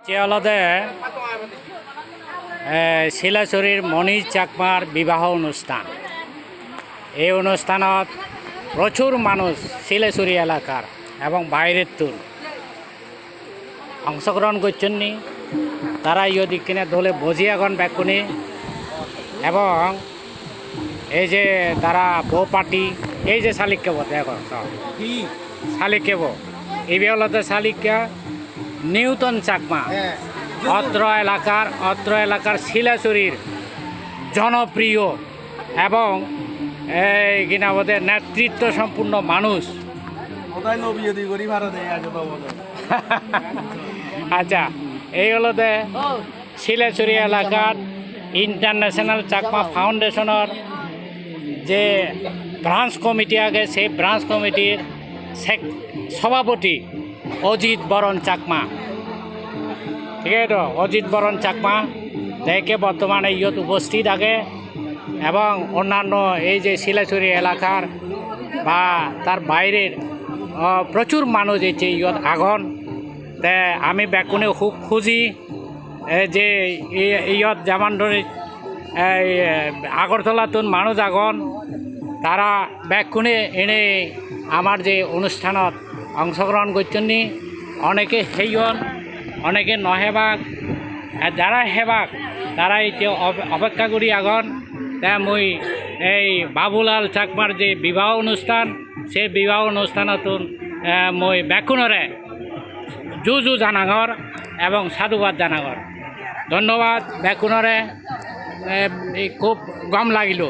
চিয়ালদে শিলাচুরির মণি চাকমার বিবাহ অনুষ্ঠান। এই অনুষ্ঠানত প্রচুর মানুষ শিলাচুরি এলাকার এবং বাইরের তুল অংশগ্রহণ করছেন। তারা ইয়দিক কিনে দলে বজিয়াগণ ব্যাকুনি এবং এই যে তারা বউ পার্টি এই যে শালিককেব দেখো সব শালিককেব এই বেলতে শালিকা নিউটন চাকমা অত্র এলাকার শিলাচুরির জনপ্রিয় এবং এই কিনা বোধের নেতৃত্ব সম্পূর্ণ মানুষ। আচ্ছা, এই হলো দে শিলাচুরি এলাকার ইন্টারন্যাশনাল চাকমা ফাউন্ডেশনের যে ব্রাঞ্চ কমিটি আগে সেই ব্রাঞ্চ কমিটির সভাপতি অজিত বরণ চাকমা। ঠিক আছে তো, অজিত বরণ চাকমা দেখে বর্তমানে ইয়ত উপস্থিত আগে এবং অন্যান্য এই যে শিলাচুরি এলাকার বা তার বাইরের প্রচুর মানুষ এসে ইয়ত আগন। তে আমি ব্যাকুনে খুব খুঁজি যে ইয়ত যেমন ধরে আগরতলাতুন মানুষ আগন তারা ব্যাকুনে এনে আমার যে অনুষ্ঠানত অংশগ্রহণ করছেন। অনেকে হেইয়ন অনেকে নহেবাক, যারা হেবাক তারা এই অপেক্ষা করি আগন। তা মুই এই বাবুলাল চাকমার যে বিবাহ অনুষ্ঠান সেই বিবাহ অনুষ্ঠানতুন মই ব্যাকুণরে জু জানাগর এবং সাধুবাদ জানাগর। ধন্যবাদ ব্যাকুণরে, খুব গম লাগিল।